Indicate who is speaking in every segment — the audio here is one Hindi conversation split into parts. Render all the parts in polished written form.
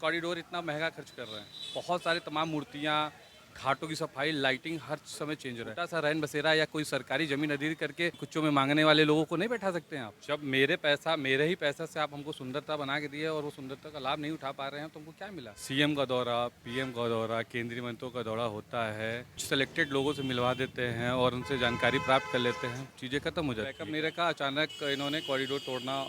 Speaker 1: कॉरिडोर इतना महंगा खर्च कर रहे हैं। बहुत सारी तमाम मूर्तियाँ, घाटों की सफाई, लाइटिंग हर समय चेंज हो रहा है। छोटा सा रैन बसेरा या कोई सरकारी जमीन अधिग्रहण करके कुछों में मांगने वाले लोगों को नहीं बैठा सकते हैं आप। जब मेरे ही पैसा से आप हमको सुंदरता बना के दिए और वो सुंदरता का लाभ नहीं उठा पा रहे हैं तो हमको क्या मिला? सीएम का दौरा, पीएम का दौरा, केंद्रीय मंत्रियों का दौरा होता है, सिलेक्टेड लोगों से मिलवा देते हैं और उनसे जानकारी प्राप्त कर लेते हैं, चीज़ें खत्म हो जाती है। बैकअप नहीं रखा, अचानक इन्होंने कॉरिडोर तोड़ना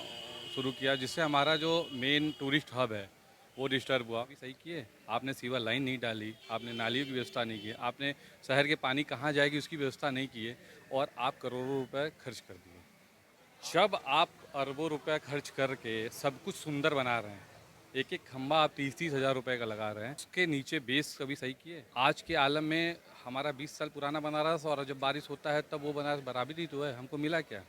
Speaker 1: शुरू किया, जिससे हमारा जो मेन टूरिस्ट हब है वो डिस्टर्ब हुआ। सही किए, आपने सीवर लाइन नहीं डाली, आपने नालियों की व्यवस्था नहीं की, आपने शहर के पानी कहाँ जाएगी उसकी व्यवस्था नहीं की है और आप करोड़ों रुपए खर्च कर दिए। जब आप अरबों रुपए खर्च करके सब कुछ सुंदर बना रहे हैं, एक एक खंबा आप 30-30 हज़ार रुपए का लगा रहे हैं, उसके नीचे बेस कभी सही किए? आज के आलम में हमारा 20 साल पुराना बनारस और जब बारिश होता है तब वो बनारस बराबर ही तो है, हमको मिला क्या?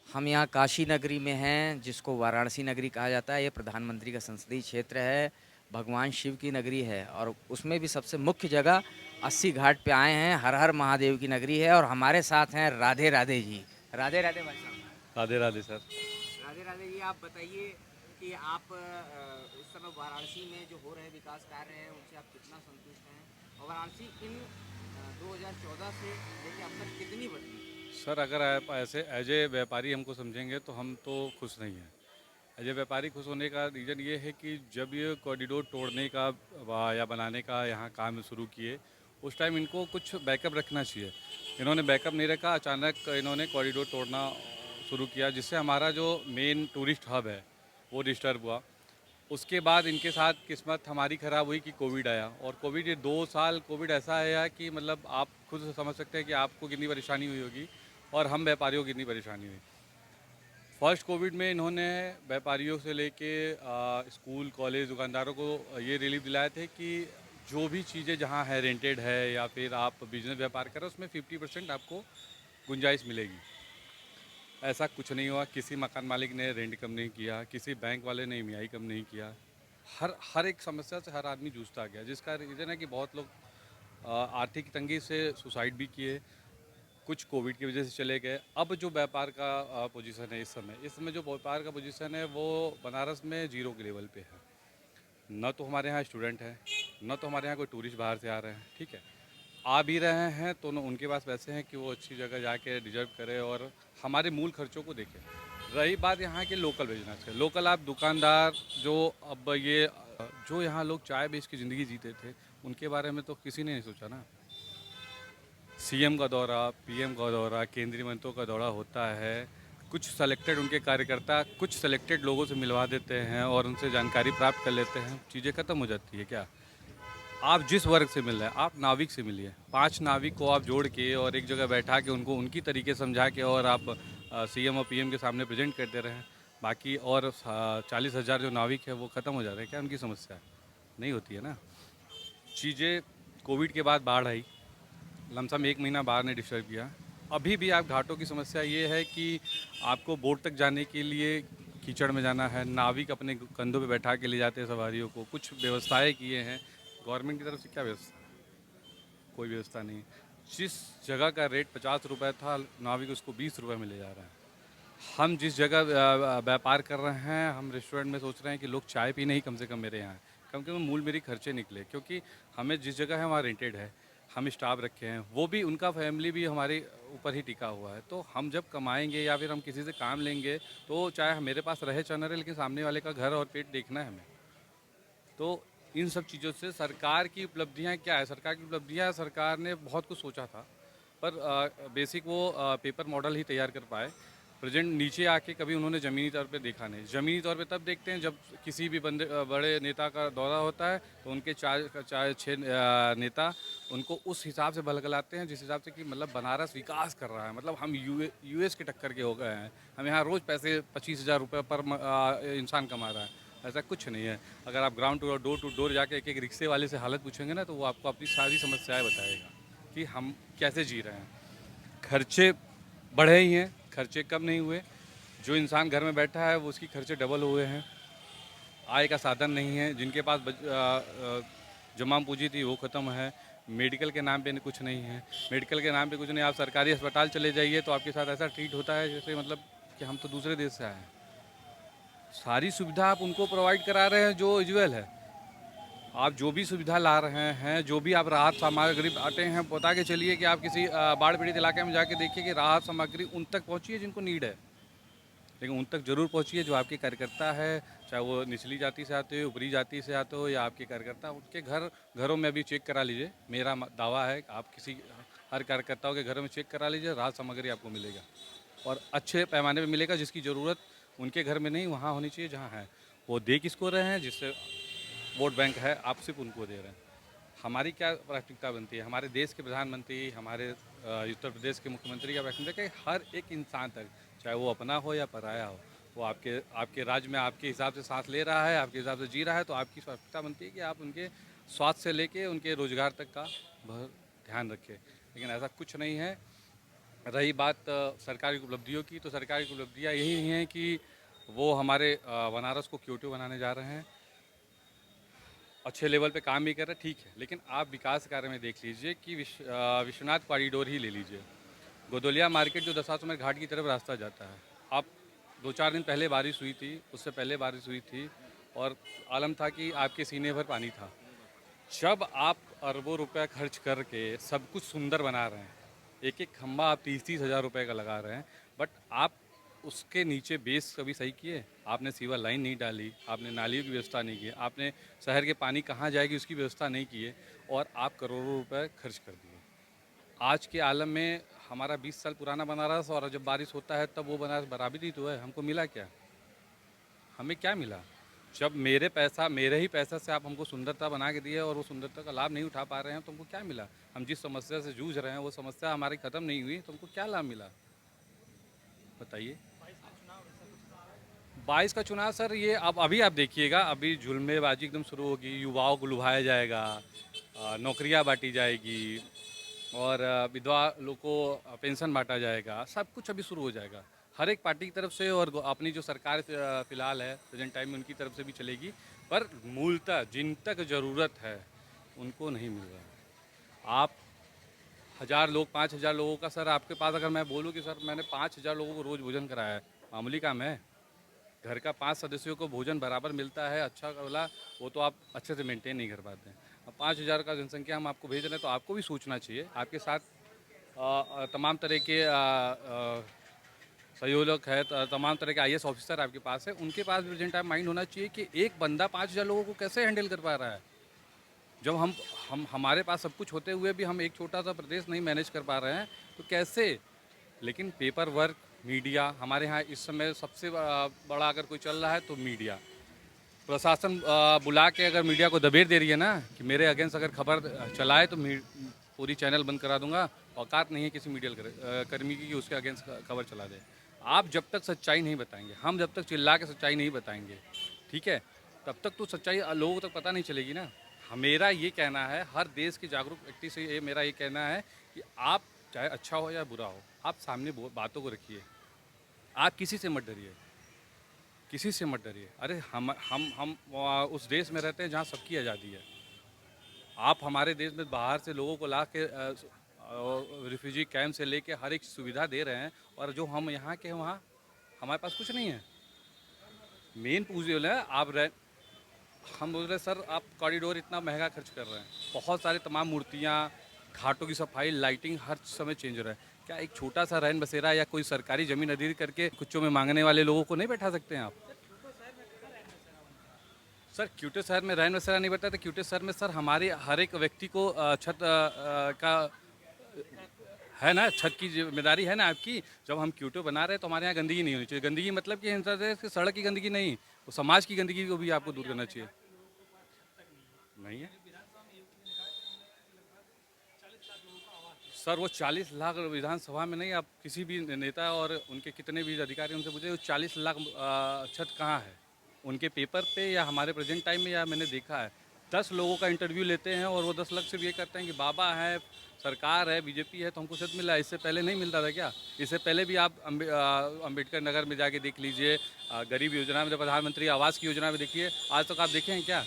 Speaker 2: हम यहाँ काशी नगरी में हैं, जिसको वाराणसी नगरी कहा जाता है। ये प्रधानमंत्री का संसदीय क्षेत्र है, भगवान शिव की नगरी है और उसमें भी सबसे मुख्य जगह 80 घाट पे आए हैं। हर हर महादेव की नगरी है और हमारे साथ हैं राधे राधे जी। राधे राधे भाई साहब।
Speaker 1: राधे राधे सर।
Speaker 2: राधे राधे जी, आप बताइए कि आप इस समय वाराणसी में जो हो रहे विकास कार्य हैं उनसे आप कितना संतुष्ट हैं और वाराणसी इन 2014 से लेकर अब तक कितनी बदली?
Speaker 1: सर, अगर आप ऐसे एज ए व्यापारी हमको समझेंगे तो हम तो खुश नहीं हैं। एज ए व्यापारी खुश होने का रीज़न ये है कि जब ये कॉरिडोर तोड़ने का या बनाने का यहाँ काम शुरू किए, उस टाइम इनको कुछ बैकअप रखना चाहिए। इन्होंने बैकअप नहीं रखा, अचानक इन्होंने कॉरिडोर तोड़ना शुरू किया, जिससे हमारा जो मेन टूरिस्ट हब है वो डिस्टर्ब हुआ। उसके बाद इनके साथ किस्मत हमारी ख़राब हुई कि कोविड आया, और कोविड ये 2 साल कोविड ऐसा आया कि मतलब आप खुद समझ सकते हैं कि आपको कितनी परेशानी हुई होगी और हम व्यापारियों को कितनी परेशानी हुई। फर्स्ट कोविड में इन्होंने व्यापारियों से लेके स्कूल, कॉलेज, दुकानदारों को ये रिलीफ दिलाए थे कि जो भी चीज़ें जहाँ है रेंटेड है या फिर आप बिजनेस व्यापार कर रहे हो उसमें 50% आपको गुंजाइश मिलेगी। ऐसा कुछ नहीं हुआ, किसी मकान मालिक ने रेंट कम नहीं किया, किसी बैंक वाले ने ईएमआई कम नहीं किया। हर हर एक समस्या से हर आदमी जूझता गया, जिसका रीज़न है कि बहुत लोग आर्थिक तंगी से सुसाइड भी किए, कुछ कोविड की वजह से चले गए। अब जो व्यापार का पोजीशन है इस समय जो व्यापार का पोजीशन है वो बनारस में जीरो के लेवल पे है। न तो हमारे यहाँ स्टूडेंट है, न तो हमारे यहाँ कोई टूरिस्ट बाहर से आ रहे हैं, ठीक है। आ भी रहे हैं तो उनके पास पैसे हैं कि वो अच्छी जगह जाके डिजर्व करें और हमारे मूल खर्चों को देखें। रही बात यहाँ के लोकल बिजनेस है, लोकल आप दुकानदार जो अब ये जो यहाँ लोग चाय बेच की ज़िंदगी जीते थे उनके बारे में तो किसी ने नहीं सोचा ना। सीएम का दौरा, पीएम का दौरा, केंद्रीय मंत्रियों का दौरा होता है, कुछ सेलेक्टेड उनके कार्यकर्ता कुछ सेलेक्टेड लोगों से मिलवा देते हैं और उनसे जानकारी प्राप्त कर लेते हैं, चीज़ें खत्म हो जाती है क्या? आप जिस वर्ग से मिल रहे हैं, आप नाविक से मिलिए। 5 नाविक को आप जोड़ के और एक जगह बैठा के उनको उनकी तरीके समझा के और आप सीएम और पीएम के सामने प्रेजेंट करते रहें। बाकी और 40,000 जो नाविक है वो ख़त्म हो जा रहे हैं क्या? उनकी समस्या नहीं होती है ना। चीज़ें कोविड के बाद बाढ़ आई, लमसम 1 महीना बाढ़ ने डिस्टर्ब किया। अभी भी आप घाटों की समस्या ये है कि आपको बोट तक जाने के लिए कीचड़ में जाना है, नाविक अपने कंधों पे बैठा के ले जाते हैं सवारियों को। कुछ व्यवस्थाएं किए हैं गवर्नमेंट की तरफ से, क्या व्यवस्था? कोई व्यवस्था नहीं। जिस जगह का रेट 50 रुपये था, नाविक उसको 20 रुपये में ले जा रहा है। हम जिस जगह व्यापार कर रहे हैं, हम रेस्टोरेंट में सोच रहे हैं कि लोग चाय पीने ही कम से कम मेरे यहाँ आएं। कम से कम मूल मेरी खर्चे निकले, क्योंकि हमें जिस जगह है वहाँ रेंटेड है, हम स्टाफ रखे हैं, वो भी उनका फैमिली भी हमारे ऊपर ही टिका हुआ है। तो हम जब कमाएंगे या फिर हम किसी से काम लेंगे तो चाहे मेरे पास रहे चाहे रहे, लेकिन सामने वाले का घर और पेट देखना है हमें। तो इन सब चीज़ों से सरकार की उपलब्धियां क्या है? सरकार की उपलब्धियां, सरकार ने बहुत कुछ सोचा था पर बेसिक वो पेपर मॉडल ही तैयार कर पाए। प्रेजेंट नीचे आके कभी उन्होंने ज़मीनी तौर पे देखा नहीं। ज़मीनी तौर पे तब देखते हैं जब किसी भी बड़े नेता का दौरा होता है तो उनके चार छः नेता उनको उस हिसाब से बलगलाते हैं जिस हिसाब से कि मतलब बनारस विकास कर रहा है, मतलब हम यूएस के टक्कर के हो गए हैं, हम यहाँ रोज़ पैसे 25,000 रुपये पर इंसान कमा रहा है। ऐसा कुछ नहीं है। अगर आप ग्राउंड डोर टू डोर जाके एक एक रिक्शे वाले से हालत पूछेंगे ना तो वो आपको अपनी सारी समस्याएं बताएगा कि हम कैसे जी रहे हैं। खर्चे बढ़े ही हैं, खर्चे कम नहीं हुए। जो इंसान घर में बैठा है वो उसकी खर्चे डबल हुए हैं। आय का साधन नहीं है, जिनके पास जमा पूंजी थी वो ख़त्म है। मेडिकल के नाम पे कुछ नहीं है, मेडिकल के नाम पे कुछ नहीं। आप सरकारी अस्पताल चले जाइए तो आपके साथ ऐसा ट्रीट होता है जैसे मतलब कि हम तो दूसरे देश से आए हैं। सारी सुविधा आप उनको प्रोवाइड करा रहे हैं जो यूजुअल है। आप जो भी सुविधा ला रहे हैं, जो भी आप राहत सामग्री बाँटे हैं, बता के चलिए कि आप किसी बाढ़ पीड़ित इलाके में जाके देखिए कि राहत सामग्री उन तक पहुँची है जिनको नीड है। लेकिन उन तक ज़रूर पहुँचिए जो आपके कार्यकर्ता है, चाहे वो निचली जाति से आते हो, ऊपरी जाति से आते हो या आपके कार्यकर्ता, उनके घरों में अभी चेक करा लीजिए। मेरा दावा है कि आप किसी हर कार्यकर्ताओं के घरों में चेक करा लीजिए, राहत सामग्री आपको मिलेगा और अच्छे पैमाने पे मिलेगा। जिसकी ज़रूरत उनके घर में नहीं, वहाँ होनी चाहिए जहाँ है। वो दे किसको रहे हैं? जिससे वोट बैंक है, आप सिर्फ उनको दे रहे हैं। हमारी क्या प्राथमिकता बनती है? हमारे देश के प्रधानमंत्री, हमारे उत्तर प्रदेश के मुख्यमंत्री का प्राथमिकता है कि हर एक इंसान तक, चाहे वो अपना हो या पराया हो, वो आपके आपके राज्य में आपके हिसाब से सांस ले रहा है, आपके हिसाब से जी रहा है, तो आपकी प्राथमिकता बनती है कि आप उनके स्वास्थ्य से लेके उनके रोजगार तक का ध्यान रखें। लेकिन ऐसा कुछ नहीं है। रही बात सरकार की उपलब्धियों की, तो सरकार की उपलब्धियाँ यही हैं कि वो हमारे बनारस को क्योटो बनाने जा रहे हैं। अच्छे लेवल पे काम भी कर रहे हैं, ठीक है। लेकिन आप विकास कार्य में देख लीजिए कि विश्वनाथ कॉरिडोर ही ले लीजिए। गोदोलिया मार्केट जो दशाश्वमेध घाट की तरफ रास्ता जाता है, आप 2-4 दिन पहले बारिश हुई थी, उससे पहले बारिश हुई थी और आलम था कि आपके सीने भर पानी था। जब आप अरबों रुपए खर्च करके सब कुछ सुंदर बना रहे हैं, एक एक खंबा आप 30-30 हज़ार रुपये का लगा रहे हैं, बट आप उसके नीचे बेस कभी सही किए? आपने सीवर लाइन नहीं डाली, आपने नालियों की व्यवस्था नहीं की, आपने शहर के पानी कहाँ जाएगी उसकी व्यवस्था नहीं की है और आप करोड़ों रुपए खर्च कर दिए। आज के आलम में हमारा 20 साल पुराना बनारस, और जब बारिश होता है तब वो बनारस बराबरी तो है। हमको मिला क्या? हमें क्या मिला? जब मेरे ही पैसा से आप हमको सुंदरता बना के दिए और वो सुंदरता का लाभ नहीं उठा पा रहे हैं, तो हमको क्या मिला? हम जिस समस्या से जूझ रहे हैं वो समस्या हमारी ख़त्म नहीं हुई, तो हमको क्या लाभ मिला? बताइए। 22 का चुनाव सर, ये अब अभी आप देखिएगा, अभी जुल्मेबाजी एकदम शुरू होगी, युवाओं को लुभाया जाएगा, नौकरियां बांटी जाएगी और विधवा लोग को पेंशन बांटा जाएगा, सब कुछ अभी शुरू हो जाएगा हर एक पार्टी की तरफ से। और अपनी जो सरकार फिलहाल है प्रेजेंट टाइम में, उनकी तरफ से भी चलेगी, पर मूलतः जिन तक ज़रूरत है उनको नहीं मिल रहा है। आप 1000 लोग, 5000 लोगों का सर आपके पास अगर मैं बोलूँ कि सर मैंने 5000 लोगों को रोज़ भोजन कराया है, मामूली काम है? घर का 5 सदस्यों को भोजन बराबर मिलता है अच्छा वाला, वो तो आप अच्छे से मेंटेन नहीं कर पाते हैं। अब 5000 का जनसंख्या हम आपको भेज रहे हैं, तो आपको भी सोचना चाहिए। आपके साथ तमाम तरह के सहयोजक है, तमाम तरह के IAS ऑफिसर आपके पास है, उनके पास भी प्रेजेंट टाइम माइंड होना चाहिए कि एक बंदा 5000 लोगों को कैसे हैंडल कर पा रहा है। जब हम हमारे पास सब कुछ होते हुए भी हम एक छोटा सा प्रदेश नहीं मैनेज कर पा रहे हैं, तो कैसे? लेकिन पेपर वर्क, मीडिया, हमारे यहाँ इस समय सबसे बड़ा अगर कोई चल रहा है तो मीडिया। प्रशासन बुला के अगर मीडिया को दबेड़ दे रही है ना कि मेरे अगेंस्ट अगर खबर चलाए तो पूरी चैनल बंद करा दूंगा, औकात नहीं है किसी मीडिया कर्मी की कि उसके अगेंस्ट खबर चला दे। आप जब तक सच्चाई नहीं बताएंगे, हम जब तक चिल्ला के सच्चाई नहीं बताएंगे, ठीक है, तब तक तो सच्चाई लोगों तक पता नहीं चलेगी ना। मेरा ये कहना है, हर देश के जागरूक व्यक्ति से ये मेरा ये कहना है कि आप चाहे अच्छा हो या बुरा हो, आप सामने बातों को रखिए। आप किसी से मत डरिए, किसी से मत डरिए। अरे हम उस देश में रहते हैं जहाँ सबकी आज़ादी है। आप हमारे देश में बाहर से लोगों को ला के रिफ्यूजी कैंप से लेके हर एक सुविधा दे रहे हैं, और जो हम यहाँ के हैं वहाँ हमारे पास कुछ नहीं है। मेन पूछ है आप हम बोल रहे सर आप कॉरिडोर इतना महंगा खर्च कर रहे हैं, बहुत सारे तमाम मूर्तियाँ, घाटों की सफाई, लाइटिंग हर समय चेंज हो रहा है। क्या एक छोटा सा रैन बसेरा या कोई सरकारी ज़मीन अधिग्र करके कुछों में मांगने वाले लोगों को नहीं बैठा सकते हैं आप? सर क्यूटे शहर में रैन बसेरा नहीं बैठा, तो क्यूटे शहर में सर हमारे हर एक व्यक्ति को छत का है ना, छत की जिम्मेदारी है ना आपकी। जब हम क्यूटो बना रहे हैं तो हमारे यहाँ गंदगी नहीं होनी चाहिए। गंदगी मतलब कि सड़क की गंदगी नहीं, वो समाज की गंदगी को भी आपको दूर करना चाहिए। नहीं है सर, वो 40 लाख विधानसभा में नहीं, आप किसी भी नेता और उनके कितने भी अधिकारी उनसे पूछे, वो 40 लाख छत कहाँ है उनके पेपर पे या हमारे प्रेजेंट टाइम में, या मैंने देखा है 10 लोगों का इंटरव्यू लेते हैं और वो 10 लाख सिर्फ ये करते हैं कि बाबा है, सरकार है, बीजेपी है तो हमको छत मिला है। इससे पहले नहीं मिलता था क्या? इससे पहले भी आप अम्बेडकर नगर में जाके देख लीजिए, गरीब योजना में, प्रधानमंत्री आवास की योजना में देखिए, आज तक आप देखे हैं क्या?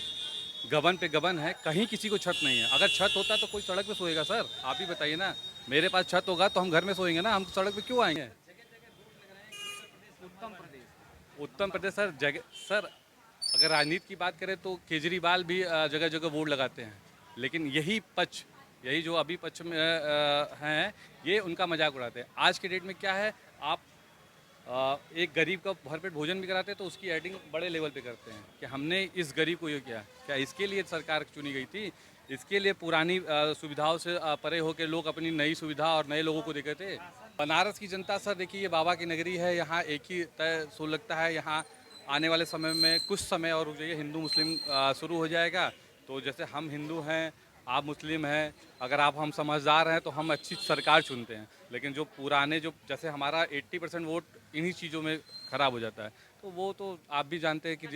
Speaker 1: गबन पे गबन है, कहीं किसी को छत नहीं है। अगर छत होता तो कोई सड़क पे सोएगा सर? आप ही बताइए ना। मेरे पास छत होगा तो हम घर में सोएंगे ना, हम सड़क पे क्यों आएंगे?
Speaker 2: उत्तम प्रदेश
Speaker 1: उत्तर प्रदेश सर जगह सर, अगर राजनीति की बात करें तो केजरीवाल भी जगह जगह बोर्ड लगाते हैं, लेकिन यही जो अभी पक्ष में हैं, ये उनका मजाक उड़ाते हैं। आज के डेट में क्या है, आप एक गरीब का भरपेट भोजन भी कराते हैं तो उसकी एडिंग बड़े लेवल पे करते हैं कि हमने इस गरीब को ये किया। क्या इसके लिए सरकार चुनी गई थी? इसके लिए पुरानी सुविधाओं से परे होकर लोग अपनी नई सुविधा और नए लोगों को देखे थे। बनारस की जनता सर देखिए, ये बाबा की नगरी है, यहाँ एक ही तय सो लगता है। यहाँ आने वाले समय में कुछ समय और रुक जाइए, हिंदू मुस्लिम शुरू हो जाएगा। तो जैसे हम हिंदू हैं, आप मुस्लिम हैं, अगर आप हम समझदार हैं तो हम अच्छी सरकार चुनते हैं। लेकिन जो पुराने जो जैसे हमारा 80% वोट इन्हीं चीज़ों में ख़राब हो जाता है। तो वो तो आप भी जानते हैं कि